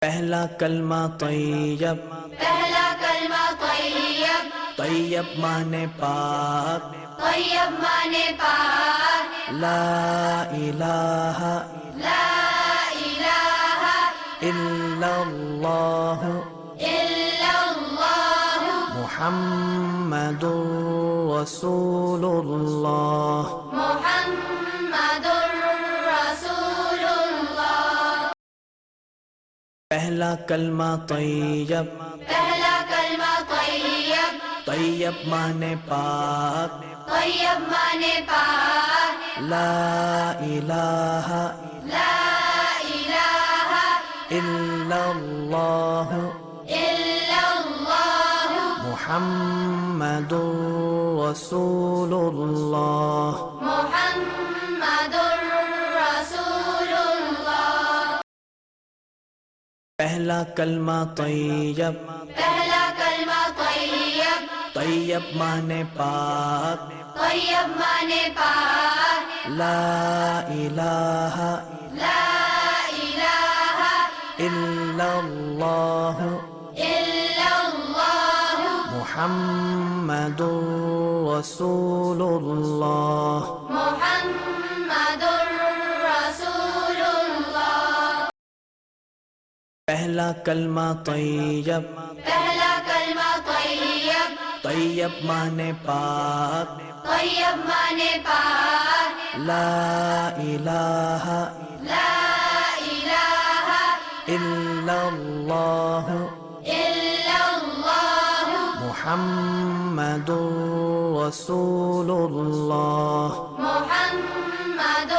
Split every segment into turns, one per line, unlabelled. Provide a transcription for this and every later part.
پہلا کلمہ طیب،
پہلا کلمہ طیب،
طیب مانے پاک،
طیب مانے پاک،
لا الہ
لا الہ
الا اللہ
الا اللہ
محمد رسول اللہ۔
محمد رسول اللہ۔
پہلا کلمہ طیب،
پہلا کلمہ طیب،
طیب مانے پاک،
طیب مانے پاک،
لا الہ
لا الہ
الا اللہ
الا اللہ
محمد رسول اللہ۔
محمد رسول اللہ۔
پہلا کلمہ طیب،
پہلا کلمہ طیب،
طیب مانے پاک،
طیب مانے پاک،
لا الہ
لا الہ
الا اللہ
الا اللہ
محمد رسول اللہ۔
محمد رسول اللہ۔
پہلا کلمہ طیب،
پہلا کلمہ طیب،
طیب مانے پاک،
طیب مانے پاک،
لا الہ
لا الہ
الا اللہ
الا اللہ
محمد رسول اللہ۔
محمد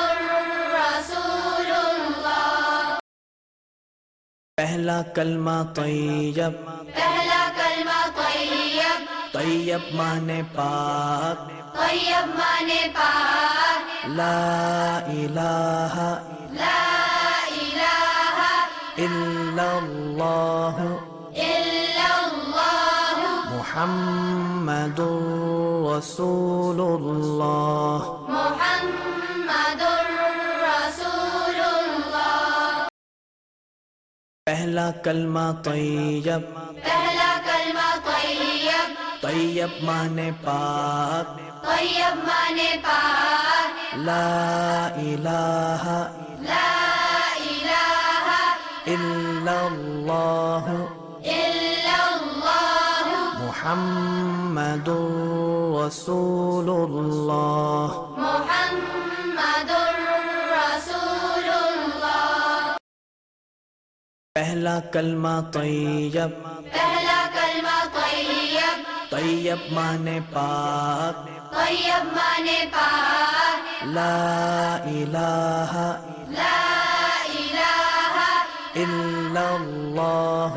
رسول اللہ۔
پہلا کلمہ طیب،
پہلا کلمہ طیب،
طیب مانے پاک،
طیب مانے پاک،
لا الہ
لا الہ
الا اللہ
الا اللہ
محمد رسول اللہ۔
محمد رسول اللہ۔
پہلا کلمہ طیب،
پہلا کلمہ طیب،
طیب مانے پاک،
طیب مانے پاک،
لا الہ
لا الہ
الا اللہ
الا اللہ
محمد رسول اللہ۔
محمد رسول اللہ۔
پہلا کلمہ طیب،
پہلا کلمہ طیب،
طیب مانے پاک،
طیب مانے پاک،
لا الہ
لا الہ
الا اللہ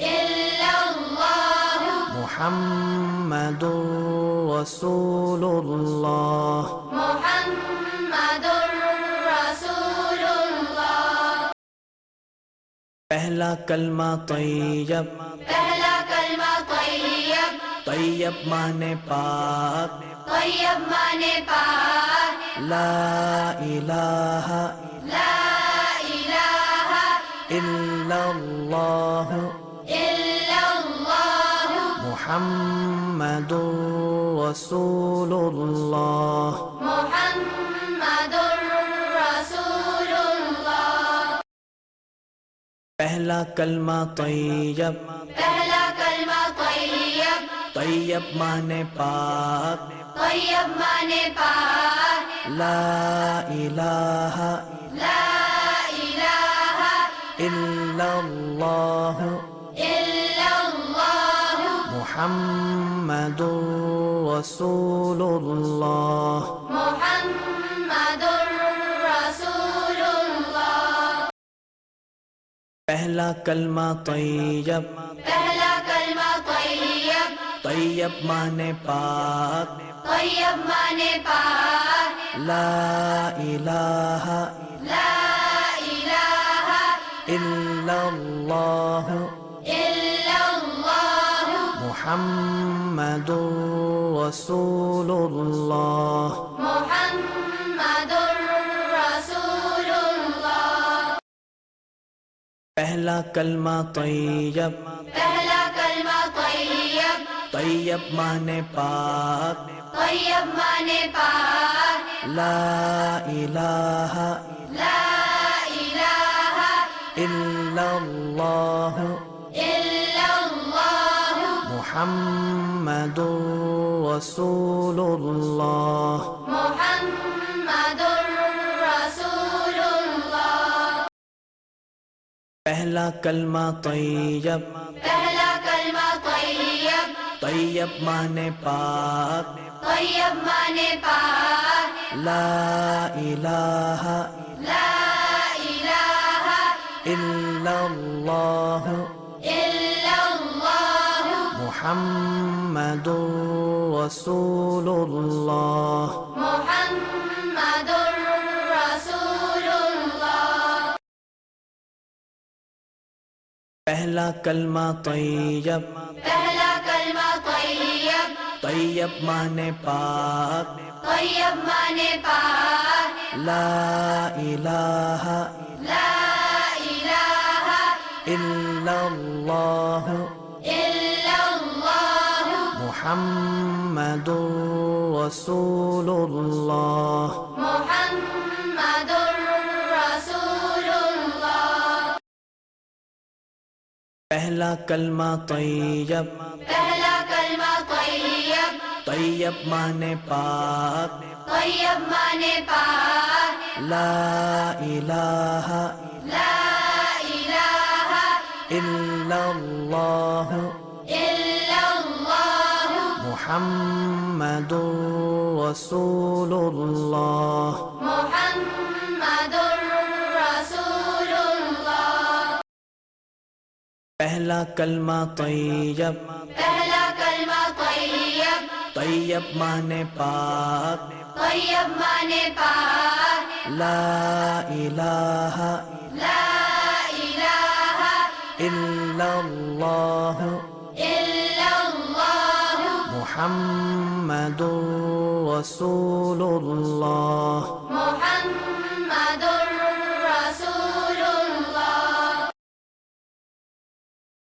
الا اللہ
محمد رسول اللہ۔
محمد رسول اللہ۔
پہلا کلمہ طیب،
پہلا کلمہ طیب،
طیب مانے پاک،
طیب مانے پاک،
لا الہ
لا الہ
الا اللہ
الا اللہ
محمد رسول اللہ۔
محمد رسول اللہ۔
پہلا کلمہ طیب،
پہلا کلمہ طیب،
طیب مانے پاک،
طیب مانے پاک،
لا الہ
لا الہ
الا اللہ
الا اللہ
محمد رسول اللہ۔
محمد رسول اللہ۔
پہلا کلمہ طیب،
پہلا کلمہ طیب،
طیب مانے پاک،
طیب مانے پاک،
لا الہ
لا الہ
الا اللہ
الا اللہ
محمد رسول اللہ۔
محمد رسول اللہ۔
پہلا کلمہ طیب،
پہلا کلمہ طیب،
طیب مانے پاک،
طیب مانے پاک،
لا الہ
لا الہ
الا اللہ
الا اللہ
محمد رسول اللہ۔
محمد رسول اللہ۔
پہلا کلمہ طیب،
پہلا کلمہ طیب،
طیب مانے پاک،
طیب مانے پاک،
لا الہ
لا الہ
الا اللہ
الا اللہ
محمد رسول اللہ۔
محمد رسول اللہ۔
پہلا کلمہ طیب،
پہلا کلمہ طیب،
طیب مانے پاک،
طیب مانے پاک،
لا الہ
لا الہ
الا اللہ
الا اللہ
محمد رسول اللہ۔
محمد رسول اللہ۔
پہلا کلمہ طیب،
پہلا کلمہ طیب،
طیب مانے پاک،
طیب مانے پاک،
لا الہ
لا الہ
الا اللہ
الا اللہ
محمد رسول اللہ۔
محمد رسول اللہ۔
پہلا کلمہ طیب،
پہلا کلمہ طیب،
طیب مانے پاک،
طیب مانے پاک،
لا الہ
لا الہ
الا اللہ
الا اللہ
محمد رسول اللہ۔
محمد